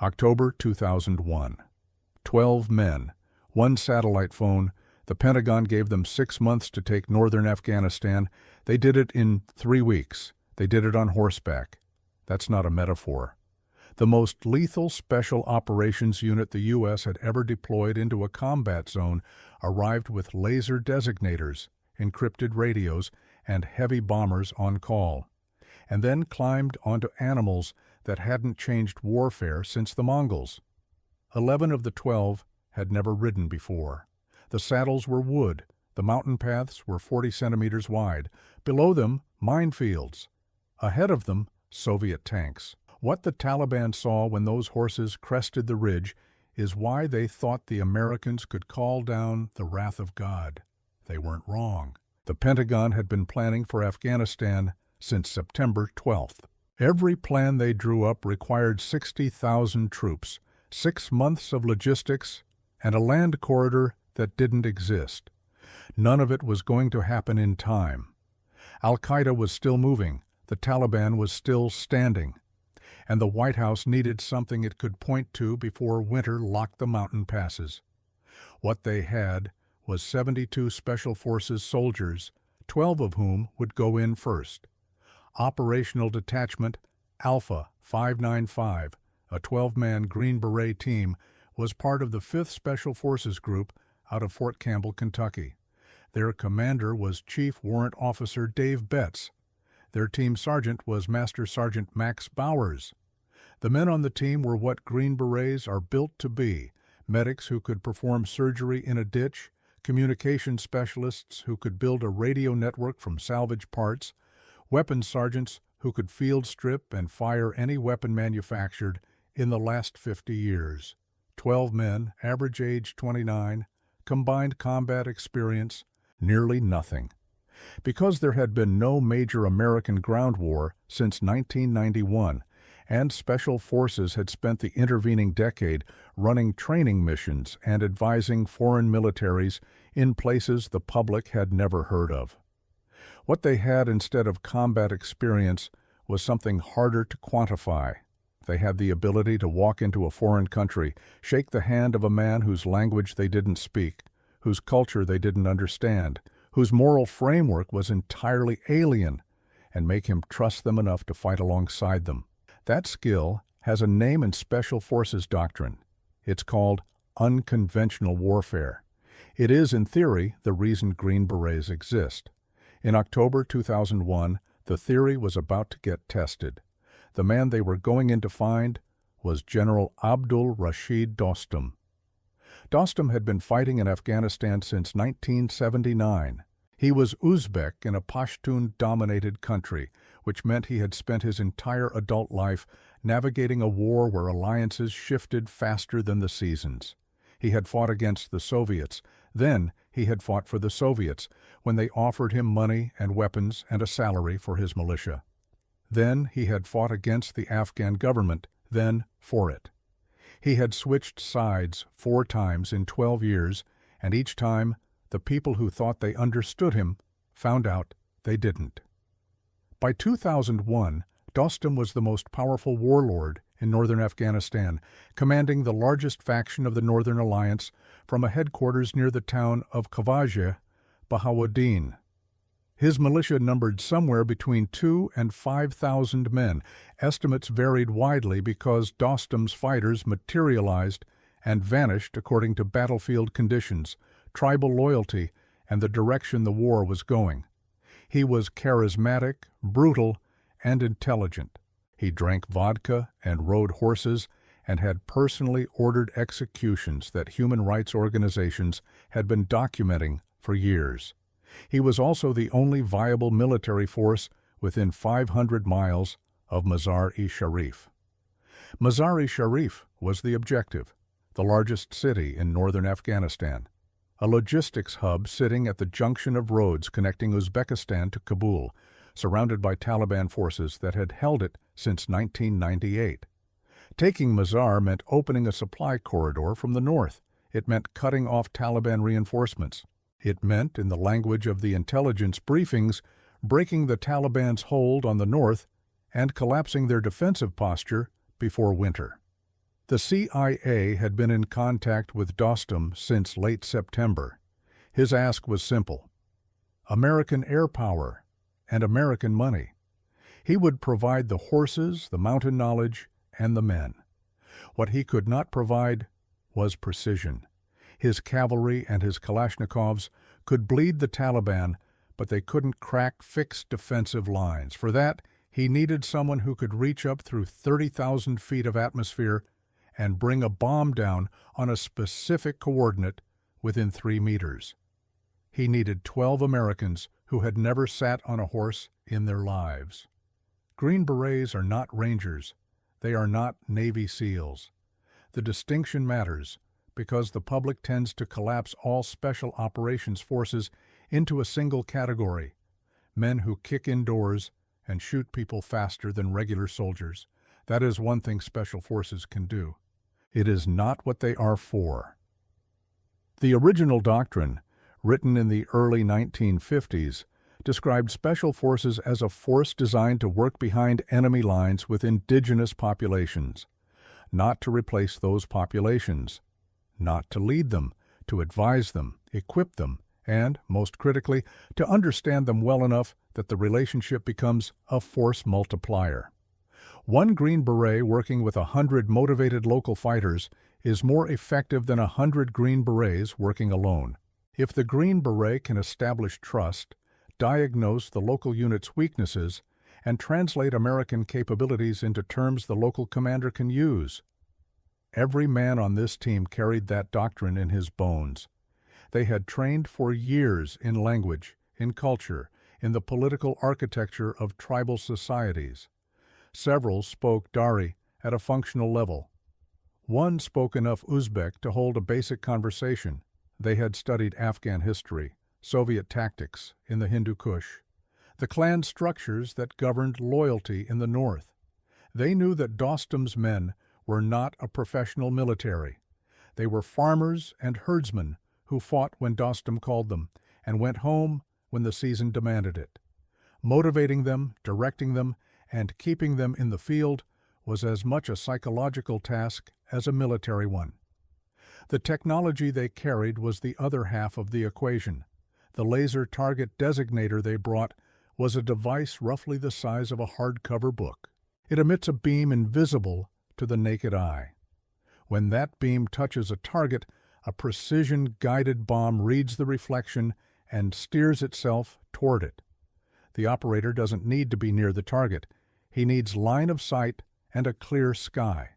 October 2001. 12 men, one satellite phone. The Pentagon gave them 6 months to take northern Afghanistan. They did it in 3 weeks. They did it on horseback. That's not a metaphor. The most lethal special operations unit the U.S. had ever deployed into a combat zone arrived with laser designators, encrypted radios, and heavy bombers on call, and then climbed onto animals that hadn't changed warfare since the Mongols. 11 of the 12 had never ridden before. The saddles were wood. The mountain paths were 40 centimeters wide. Below them, minefields. Ahead of them, Soviet tanks. What the Taliban saw when those horses crested the ridge is why they thought the Americans could call down the wrath of God. They weren't wrong. The Pentagon had been planning for Afghanistan since September 12th. Every plan they drew up required 60,000 troops, 6 months of logistics, and a land corridor that didn't exist. None of it was going to happen in time. Al-Qaeda was still moving, the Taliban was still standing, and the White House needed something it could point to before winter locked the mountain passes. What they had was 72 Special Forces soldiers, 12 of whom would go in first. Operational Detachment Alpha 595, a 12-man Green Beret team, was part of the 5th Special Forces Group out of Fort Campbell, Kentucky. Their commander was Chief Warrant Officer Dave Betts. Their team sergeant was Master Sergeant Max Bowers. The men on the team were what Green Berets are built to be: medics who could perform surgery in a ditch, communication specialists who could build a radio network from salvage parts, weapons sergeants who could field strip and fire any weapon manufactured in the last 50 years. 12 men, average age 29, combined combat experience, nearly nothing. Because there had been no major American ground war since 1991, and Special Forces had spent the intervening decade running training missions and advising foreign militaries in places the public had never heard of. What they had instead of combat experience was something harder to quantify. They had the ability to walk into a foreign country, shake the hand of a man whose language they didn't speak, whose culture they didn't understand, whose moral framework was entirely alien, and make him trust them enough to fight alongside them. That skill has a name in Special Forces doctrine. It's called unconventional warfare. It is, in theory, the reason Green Berets exist. In October 2001, the theory was about to get tested. The man they were going in to find was General Abdul Rashid Dostum. Dostum had been fighting in Afghanistan since 1979. He was Uzbek in a Pashtun-dominated country, which meant he had spent his entire adult life navigating a war where alliances shifted faster than the seasons. He had fought against the Soviets. Then he had fought for the Soviets when they offered him money and weapons and a salary for his militia. Then he had fought against the Afghan government, then for it. He had switched sides 4 times in 12 years, and each time the people who thought they understood him found out they didn't. By 2001, Dostum was the most powerful warlord in northern Afghanistan, commanding the largest faction of the Northern Alliance from a headquarters near the town of Kavaje, Bahawuddin. His militia numbered somewhere between 2,000 and 5,000 men. Estimates varied widely because Dostum's fighters materialized and vanished according to battlefield conditions, tribal loyalty, and the direction the war was going. He was charismatic, brutal, and intelligent. He drank vodka and rode horses and had personally ordered executions that human rights organizations had been documenting for years. He was also the only viable military force within 500 miles of Mazar-i-Sharif. Mazar-i-Sharif was the objective, the largest city in northern Afghanistan, a logistics hub sitting at the junction of roads connecting Uzbekistan to Kabul, surrounded by Taliban forces that had held it since 1998. Taking Mazar meant opening a supply corridor from the north. It meant cutting off Taliban reinforcements. It meant, in the language of the intelligence briefings, breaking the Taliban's hold on the north and collapsing their defensive posture before winter. The CIA had been in contact with Dostum since late September. His ask was simple: American air power and American money. He would provide the horses, the mountain knowledge, and the men. What he could not provide was precision. His cavalry and his Kalashnikovs could bleed the Taliban, but they couldn't crack fixed defensive lines. For that, he needed someone who could reach up through 30,000 feet of atmosphere and bring a bomb down on a specific coordinate within 3 meters. He needed 12 Americans who had never sat on a horse in their lives. Green Berets are not Rangers. They are not Navy SEALs. The distinction matters because the public tends to collapse all special operations forces into a single category: men who kick indoors and shoot people faster than regular soldiers. That is one thing special forces can do. It is not what they are for. The original doctrine, written in the early 1950s, described special forces as a force designed to work behind enemy lines with indigenous populations, not to replace those populations, not to lead them, to advise them, equip them, and, most critically, to understand them well enough that the relationship becomes a force multiplier. One Green Beret working with 100 motivated local fighters is more effective than 100 Green Berets working alone. If the Green Beret can establish trust, diagnose the local unit's weaknesses, and translate American capabilities into terms the local commander can use. Every man on this team carried that doctrine in his bones. They had trained for years in language, in culture, in the political architecture of tribal societies. Several spoke Dari at a functional level. One spoke enough Uzbek to hold a basic conversation. They had studied Afghan history, Soviet tactics in the Hindu Kush, the clan structures that governed loyalty in the north. They knew that Dostum's men were not a professional military. They were farmers and herdsmen who fought when Dostum called them and went home when the season demanded it. Motivating them, directing them, and keeping them in the field was as much a psychological task as a military one. The technology they carried was the other half of the equation. The laser target designator they brought was a device roughly the size of a hardcover book. It emits a beam invisible to the naked eye. When that beam touches a target, a precision-guided bomb reads the reflection and steers itself toward it. The operator doesn't need to be near the target. He needs line of sight and a clear sky.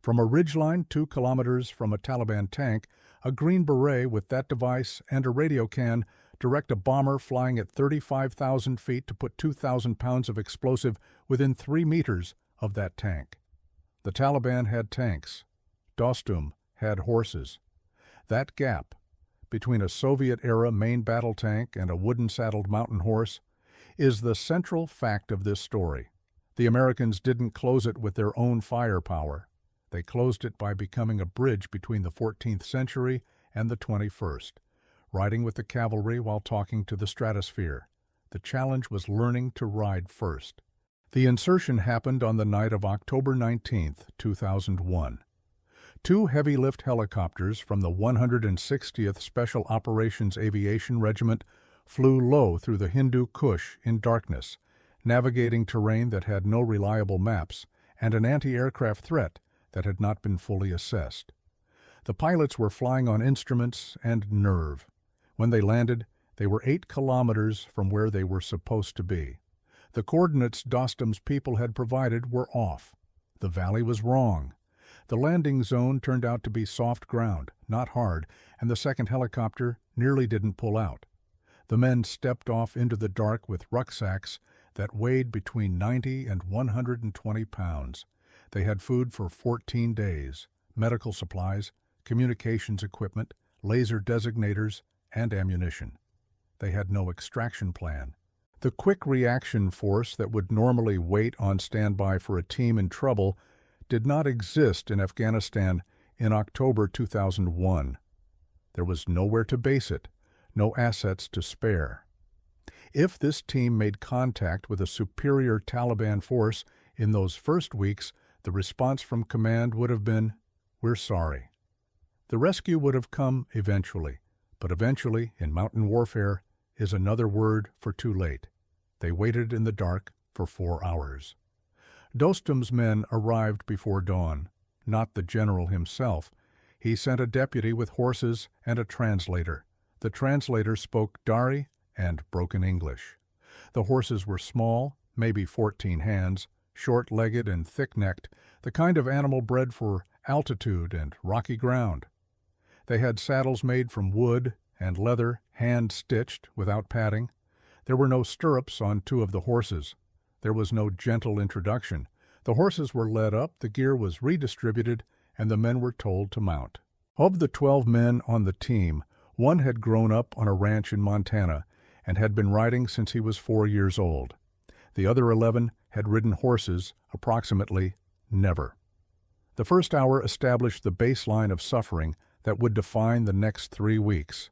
From a ridgeline 2 kilometers from a Taliban tank, a Green Beret with that device and a radio can direct a bomber flying at 35,000 feet to put 2,000 pounds of explosive within 3 meters of that tank. The Taliban had tanks. Dostum had horses. That gap between a Soviet-era main battle tank and a wooden-saddled mountain horse is the central fact of this story. The Americans didn't close it with their own firepower. They closed it by becoming a bridge between the 14th century and the 21st, riding with the cavalry while talking to the stratosphere. The challenge was learning to ride first. The insertion happened on the night of October 19, 2001. 2 heavy-lift helicopters from the 160th Special Operations Aviation Regiment flew low through the Hindu Kush in darkness, navigating terrain that had no reliable maps and an anti-aircraft threat that had not been fully assessed. The pilots were flying on instruments and nerve. When they landed, they were 8 kilometers from where they were supposed to be. The coordinates Dostum's people had provided were off. The valley was wrong. The landing zone turned out to be soft ground, not hard, and the second helicopter nearly didn't pull out. The men stepped off into the dark with rucksacks that weighed between 90 and 120 pounds. They had food for 14 days, medical supplies, communications equipment, laser designators, and ammunition. They had no extraction plan. The quick reaction force that would normally wait on standby for a team in trouble did not exist in Afghanistan in October 2001. There was nowhere to base it, no assets to spare. If this team made contact with a superior Taliban force in those first weeks, The response from command would have been, "We're sorry." The rescue would have come eventually, but eventually, in mountain warfare, is another word for too late. They waited in the dark for 4 hours. Dostum's men arrived before dawn, not the general himself. He sent a deputy with horses and a translator. The translator spoke Dari and broken English. The horses were small, maybe 14 hands, short-legged and thick-necked, the kind of animal bred for altitude and rocky ground. They had saddles made from wood and leather, hand-stitched without padding. There were no stirrups on 2 of the horses. There was no gentle introduction. The horses were led up, the gear was redistributed, and the men were told to mount. Of the 12 men on the team, 1 had grown up on a ranch in Montana and had been riding since he was 4 years old. The other 11 had ridden horses approximately never. The first hour established the baseline of suffering that would define the next 3 weeks.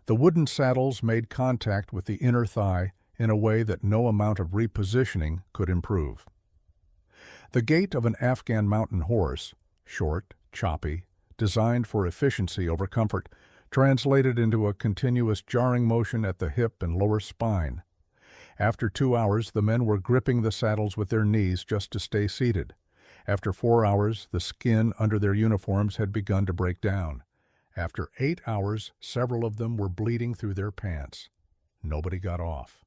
The wooden saddles made contact with the inner thigh in a way that no amount of repositioning could improve. The gait of an Afghan mountain horse, short, choppy, designed for efficiency over comfort, translated into a continuous jarring motion at the hip and lower spine. After 2 hours, the men were gripping the saddles with their knees just to stay seated. After 4 hours, the skin under their uniforms had begun to break down. After 8 hours, several of them were bleeding through their pants. Nobody got off.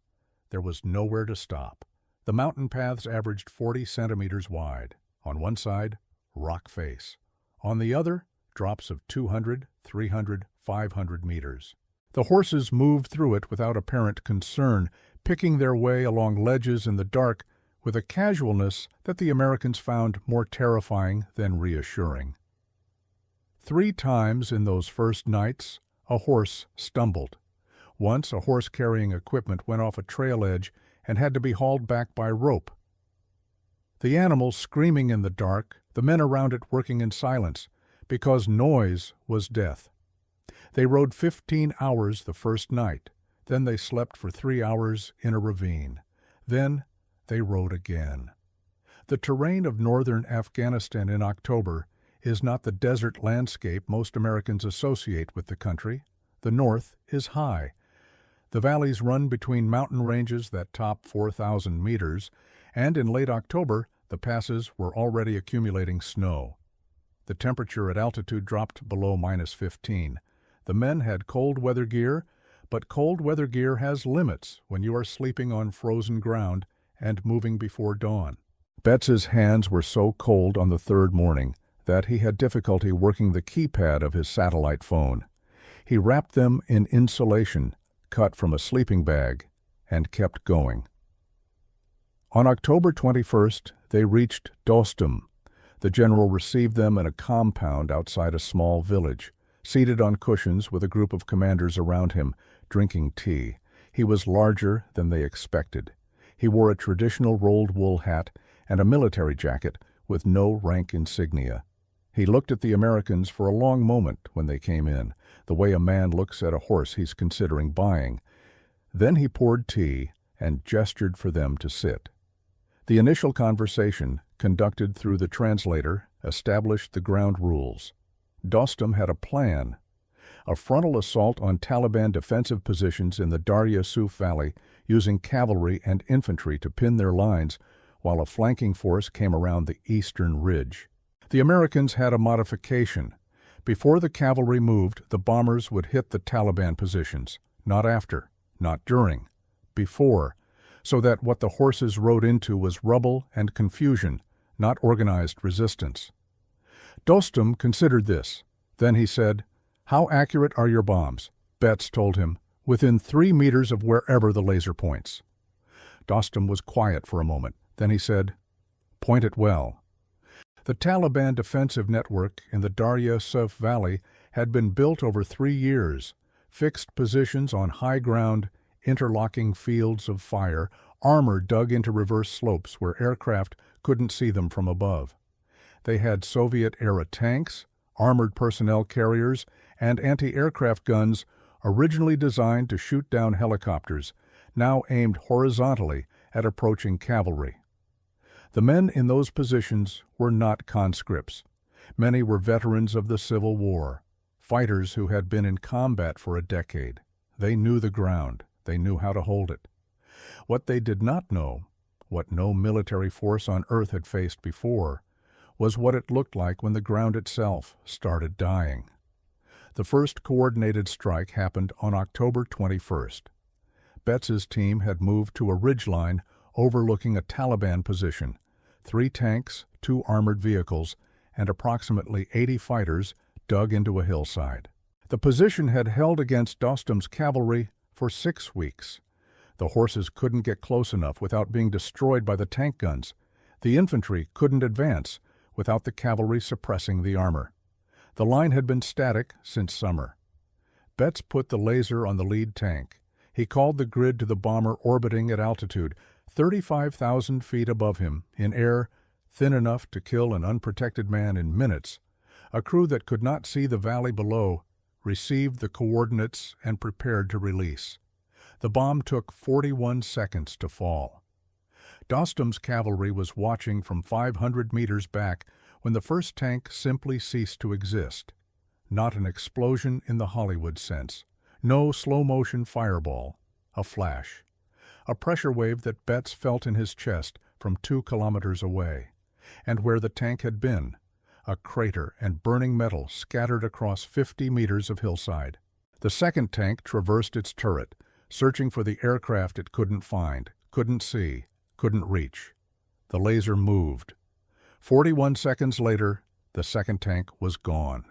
There was nowhere to stop. The mountain paths averaged 40 centimeters wide. On one side, rock face. On the other, drops of 200, 300, 500 meters. The horses moved through it without apparent concern, picking their way along ledges in the dark with a casualness that the Americans found more terrifying than reassuring. 3 times in those first nights, a horse stumbled. Once, a horse carrying equipment went off a trail edge and had to be hauled back by rope. The animal screaming in the dark, the men around it working in silence, because noise was death. They rode 15 hours the first night. Then they slept for 3 hours in a ravine. Then they rode again. The terrain of northern Afghanistan in October is not the desert landscape most Americans associate with the country. The north is high. The valleys run between mountain ranges that top 4,000 meters, and in late October, the passes were already accumulating snow. The temperature at altitude dropped below -15. The men had cold weather gear, but cold weather gear has limits when you are sleeping on frozen ground and moving before dawn. Betts's hands were so cold on the 3rd morning that he had difficulty working the keypad of his satellite phone. He wrapped them in insulation, cut from a sleeping bag, and kept going. On October 21st, they reached Dostum. The general received them in a compound outside a small village, seated on cushions with a group of commanders around him, drinking tea. He was larger than they expected. He wore a traditional rolled wool hat and a military jacket with no rank insignia. He looked at the Americans for a long moment when they came in, the way a man looks at a horse he's considering buying. Then he poured tea and gestured for them to sit. The initial conversation, conducted through the translator, established the ground rules. Dostum had a plan: a frontal assault on Taliban defensive positions in the Darya Suf Valley, using cavalry and infantry to pin their lines, while a flanking force came around the eastern ridge. The Americans had a modification. Before the cavalry moved, the bombers would hit the Taliban positions, not after, not during, before, so that what the horses rode into was rubble and confusion, not organized resistance. Dostum considered this. Then he said, "How accurate are your bombs?" Betts told him, "Within 3 meters of wherever the laser points." Dostum was quiet for a moment. Then he said, "Point it well." The Taliban defensive network in the Darya Suf Valley had been built over 3 years, fixed positions on high ground, interlocking fields of fire, armor dug into reverse slopes where aircraft couldn't see them from above. They had Soviet-era tanks, armored personnel carriers, and anti-aircraft guns originally designed to shoot down helicopters, now aimed horizontally at approaching cavalry. The men in those positions were not conscripts. Many were veterans of the Civil War, fighters who had been in combat for a decade. They knew the ground. They knew how to hold it. What they did not know, what no military force on earth had faced before, was what it looked like when the ground itself started dying. The first coordinated strike happened on October 21st. Betts's team had moved to a ridgeline overlooking a Taliban position, 3 tanks, 2 armored vehicles, and approximately 80 fighters dug into a hillside. The position had held against Dostum's cavalry for 6 weeks. The horses couldn't get close enough without being destroyed by the tank guns. The infantry couldn't advance without the cavalry suppressing the armor. The line had been static since summer. Betts put the laser on the lead tank. He called the grid to the bomber orbiting at altitude 35,000 feet above him, in air thin enough to kill an unprotected man in minutes. A crew that could not see the valley below received the coordinates and prepared to release. The bomb took 41 seconds to fall. Dostum's cavalry was watching from 500 meters back when the first tank simply ceased to exist. Not an explosion in the Hollywood sense. No slow-motion fireball. A flash. A pressure wave that Betts felt in his chest from 2 kilometers away. And where the tank had been, a crater and burning metal scattered across 50 meters of hillside. The second tank traversed its turret, searching for the aircraft it couldn't find, couldn't see, couldn't reach. The laser moved. 41 seconds later, the second tank was gone.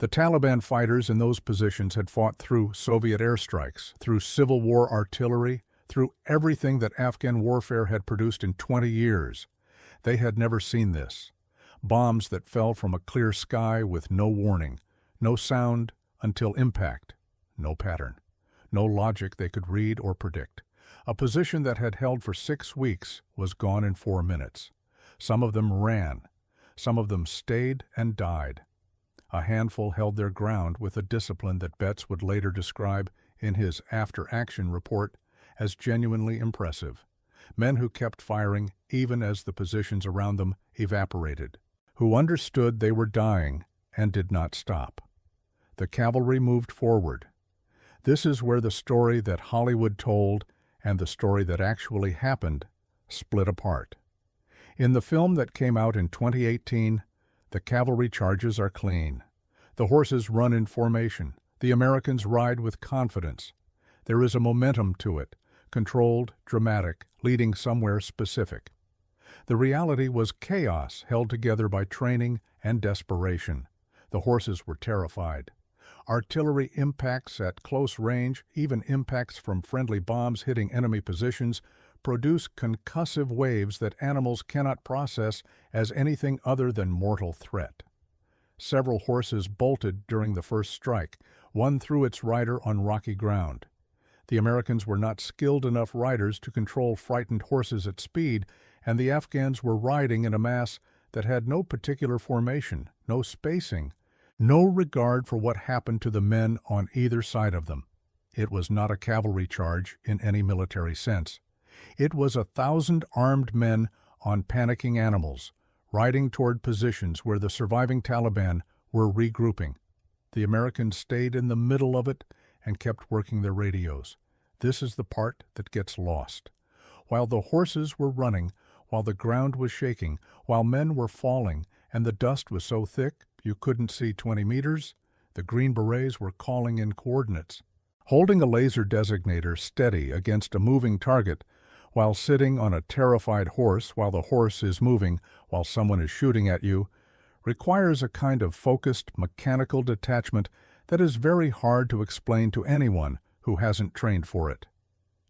The Taliban fighters in those positions had fought through Soviet airstrikes, through Civil War artillery, through everything that Afghan warfare had produced in 20 years. They had never seen this. Bombs that fell from a clear sky with no warning, no sound until impact, no pattern, no logic they could read or predict. A position that had held for 6 weeks was gone in 4 minutes. Some of them ran. Some of them stayed and died. A handful held their ground with a discipline that Betts would later describe in his after-action report as genuinely impressive. Men who kept firing even as the positions around them evaporated, who understood they were dying and did not stop. The cavalry moved forward. This is where the story that Hollywood told and the story that actually happened split apart. In the film that came out in 2018, the cavalry charges are clean. The horses run in formation. The Americans ride with confidence. There is a momentum to it, controlled, dramatic, leading somewhere specific. The reality was chaos held together by training and desperation. The horses were terrified. Artillery impacts at close range, even impacts from friendly bombs hitting enemy positions, produce concussive waves that animals cannot process as anything other than mortal threat. Several horses bolted during the first strike, one threw its rider on rocky ground. The Americans were not skilled enough riders to control frightened horses at speed, and the Afghans were riding in a mass that had no particular formation, no spacing, no regard for what happened to the men on either side of them. It was not a cavalry charge in any military sense. It was 1,000 armed men on panicking animals, riding toward positions where the surviving Taliban were regrouping. The Americans stayed in the middle of it and kept working their radios. This is the part that gets lost. While the horses were running, while the ground was shaking, while men were falling, and the dust was so thick you couldn't see 20 meters, the Green Berets were calling in coordinates. Holding a laser designator steady against a moving target while sitting on a terrified horse while the horse is moving while someone is shooting at you requires a kind of focused mechanical detachment that is very hard to explain to anyone who hasn't trained for it.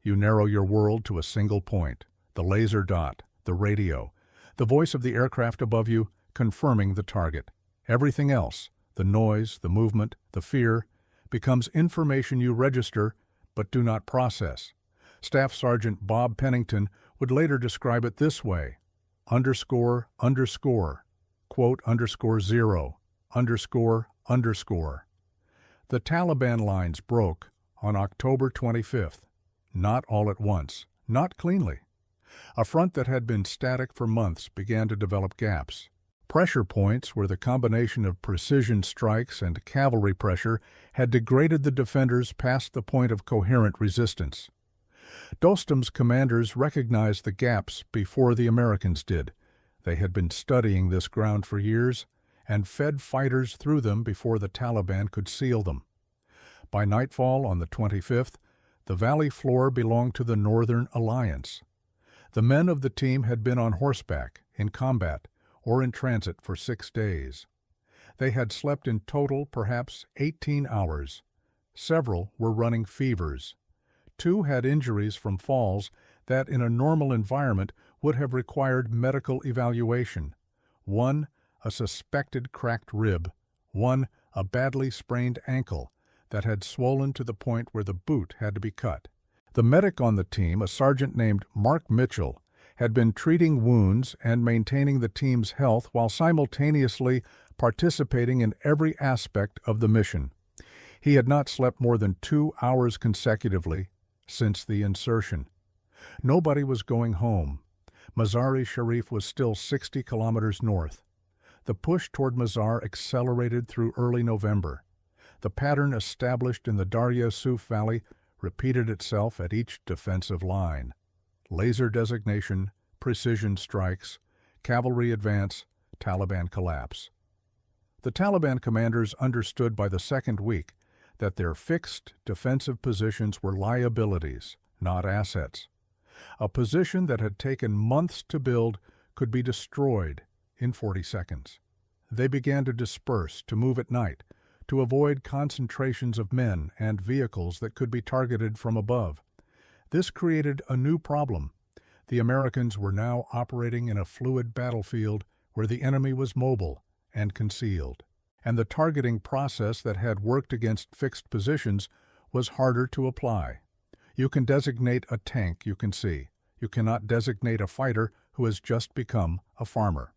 You narrow your world to a single point, the laser dot, the radio, the voice of the aircraft above you confirming the target. Everything else, the noise, the movement, the fear, becomes information you register but do not process. Staff Sergeant Bob Pennington would later describe it this way: underscore, underscore, quote, underscore zero, underscore, underscore. The Taliban lines broke on October 25th, not all at once, not cleanly. A front that had been static for months began to develop gaps. Pressure points where the combination of precision strikes and cavalry pressure had degraded the defenders past the point of coherent resistance. Dostum's commanders recognized the gaps before the Americans did. They had been studying this ground for years and fed fighters through them before the Taliban could seal them. By nightfall on the 25th, the valley floor belonged to the Northern Alliance. The men of the team had been on horseback, in combat, or in transit for 6 days. They had slept in total perhaps 18 hours. Several were running fevers. 2 had injuries from falls that in a normal environment would have required medical evaluation. 1, a suspected cracked rib. 1, a badly sprained ankle that had swollen to the point where the boot had to be cut. The medic on the team, a sergeant named Mark Mitchell, had been treating wounds and maintaining the team's health while simultaneously participating in every aspect of the mission. He had not slept more than 2 hours consecutively since the insertion. Nobody was going home. Mazar-i-Sharif was still 60 kilometers north. The push toward Mazar accelerated through early November. The pattern established in the Darya Suf Valley repeated itself at each defensive line. Laser designation, precision strikes, cavalry advance, Taliban collapse. The Taliban commanders understood by the second week that their fixed defensive positions were liabilities, not assets. A position that had taken months to build could be destroyed in 40 seconds. They began to disperse, to move at night, to avoid concentrations of men and vehicles that could be targeted from above. This created a new problem. The Americans were now operating in a fluid battlefield where the enemy was mobile and concealed, and the targeting process that had worked against fixed positions was harder to apply. You can designate a tank you can see. You cannot designate a fighter who has just become a farmer.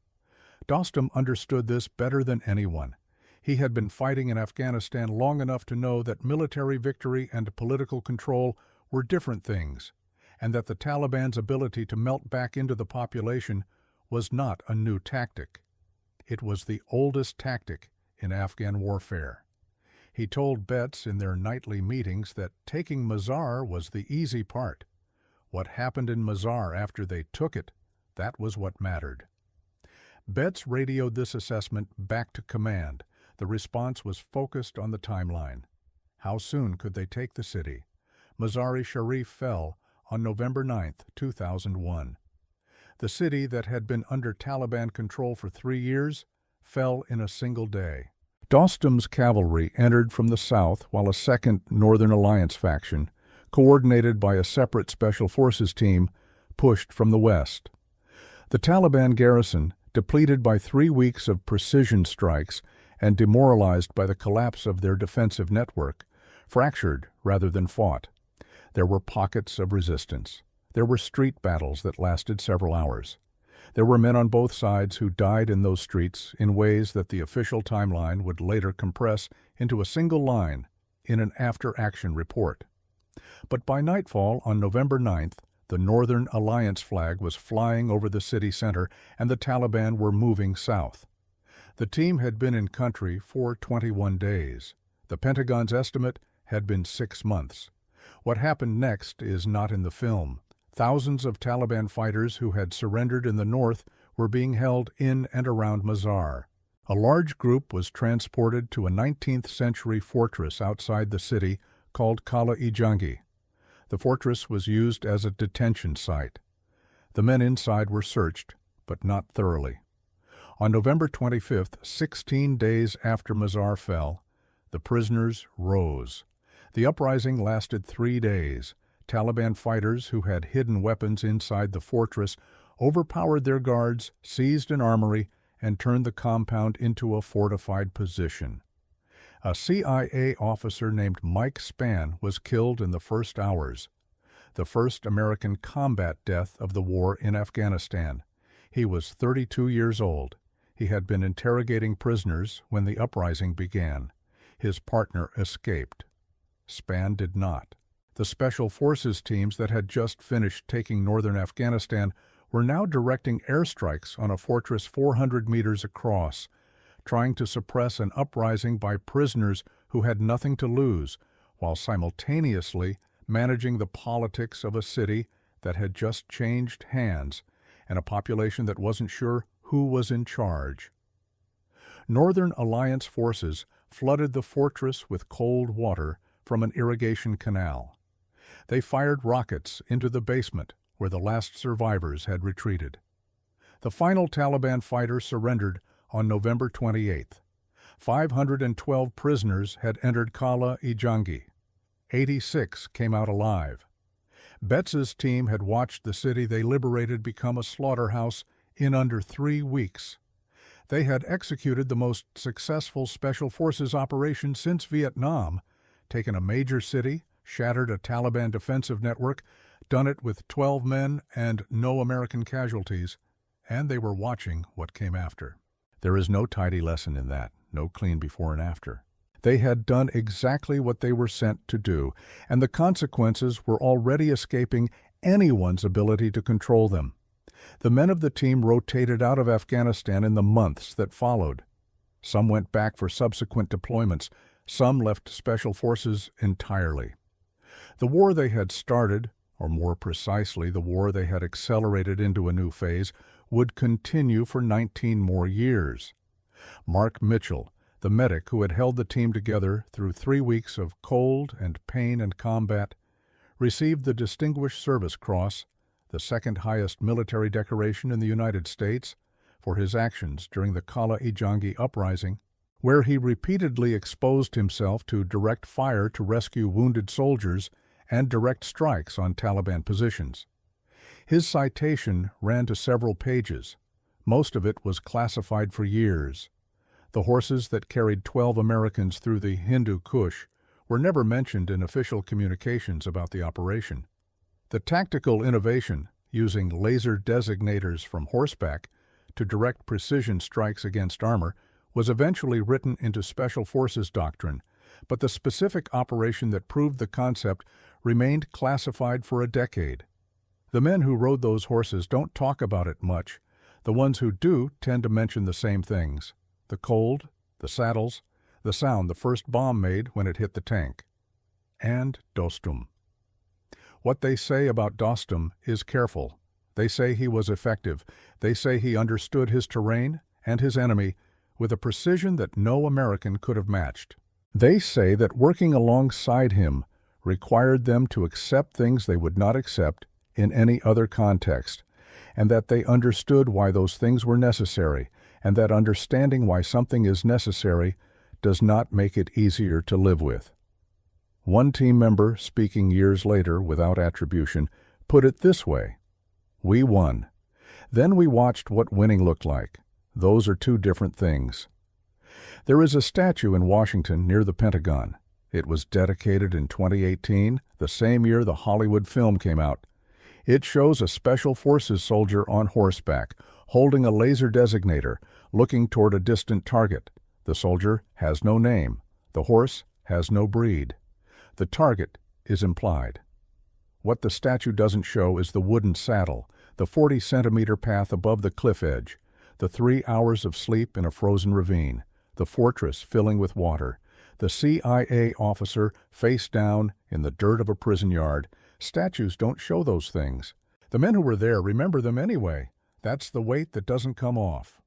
Dostum understood this better than anyone. He had been fighting in Afghanistan long enough to know that military victory and political control were different things, and that the Taliban's ability to melt back into the population was not a new tactic. It was the oldest tactic in Afghan warfare. He told Betts in their nightly meetings that taking Mazar was the easy part. What happened in Mazar after they took it, that was what mattered. Betts radioed this assessment back to command. The response was focused on the timeline. How soon could they take the city? Mazar-i-Sharif fell on November 9, 2001. The city that had been under Taliban control for 3 years fell in a single day. Dostum's cavalry entered from the south while a second Northern Alliance faction, coordinated by a separate Special Forces team, pushed from the west. The Taliban garrison, depleted by 3 weeks of precision strikes and demoralized by the collapse of their defensive network, fractured rather than fought. There were pockets of resistance. There were street battles that lasted several hours. There were men on both sides who died in those streets in ways that the official timeline would later compress into a single line in an after-action report. But by nightfall on November 9th, the Northern Alliance flag was flying over the city center and the Taliban were moving south. The team had been in country for 21 days. The Pentagon's estimate had been 6 months. What happened next is not in the film. Thousands of Taliban fighters who had surrendered in the north were being held in and around Mazar. A large group was transported to a 19th-century fortress outside the city called Qala-i-Jangi. The fortress was used as a detention site. The men inside were searched, but not thoroughly. On November 25th, 16 days after Mazar fell, the prisoners rose. The uprising lasted 3 days. Taliban fighters who had hidden weapons inside the fortress overpowered their guards, seized an armory, and turned the compound into a fortified position. A CIA officer named Mike Spann was killed in the first hours, the first American combat death of the war in Afghanistan. He was 32 years old. He had been interrogating prisoners when the uprising began. His partner escaped. Spann did not. The Special Forces teams that had just finished taking northern Afghanistan were now directing airstrikes on a fortress 400 meters across, trying to suppress an uprising by prisoners who had nothing to lose, while simultaneously managing the politics of a city that had just changed hands and a population that wasn't sure who was in charge. Northern Alliance forces flooded the fortress with cold water from an irrigation canal. They fired rockets into the basement where the last survivors had retreated. The final Taliban fighter surrendered on November 28th. 512 prisoners had entered Qala-i-Jangi. 86 came out alive. Berets' team had watched the city they liberated become a slaughterhouse in under 3 weeks. They had executed the most successful Special Forces operation since Vietnam, taken a major city, shattered a Taliban defensive network, done it with 12 men and no American casualties, and they were watching what came after. There is no tidy lesson in that, no clean before and after. They had done exactly what they were sent to do, and the consequences were already escaping anyone's ability to control them. The men of the team rotated out of Afghanistan in the months that followed. Some went back for subsequent deployments. Some left Special Forces entirely. The war they had started, or more precisely, the war they had accelerated into a new phase, would continue for 19 more years. Mark Mitchell, the medic who had held the team together through 3 weeks of cold and pain and combat, received the Distinguished Service Cross, the second highest military decoration in the United States, for his actions during the Qala-i-Jangi uprising, where he repeatedly exposed himself to direct fire to rescue wounded soldiers and direct strikes on Taliban positions. His citation ran to several pages. Most of it was classified for years. The horses that carried 12 Americans through the Hindu Kush were never mentioned in official communications about the operation. The tactical innovation, using laser designators from horseback to direct precision strikes against armor, was eventually written into Special Forces doctrine, but the specific operation that proved the concept remained classified for a decade. The men who rode those horses don't talk about it much. The ones who do tend to mention the same things: the cold, the saddles, the sound the first bomb made when it hit the tank. And Dostum. What they say about Dostum is careful. They say he was effective. They say he understood his terrain and his enemy with a precision that no American could have matched. They say that working alongside him required them to accept things they would not accept in any other context, and that they understood why those things were necessary, and that understanding why something is necessary does not make it easier to live with. One team member, speaking years later without attribution, put it this way: "We won. Then we watched what winning looked like. Those are two different things." There is a statue in Washington near the Pentagon. It was dedicated in 2018, the same year the Hollywood film came out. It shows a Special Forces soldier on horseback, holding a laser designator, looking toward a distant target. The soldier has no name. The horse has no breed. The target is implied. What the statue doesn't show is the wooden saddle, the 40-centimeter path above the cliff edge, the 3 hours of sleep in a frozen ravine, the fortress filling with water, the CIA officer face down in the dirt of a prison yard. Statues don't show those things. The men who were there remember them anyway. That's the weight that doesn't come off.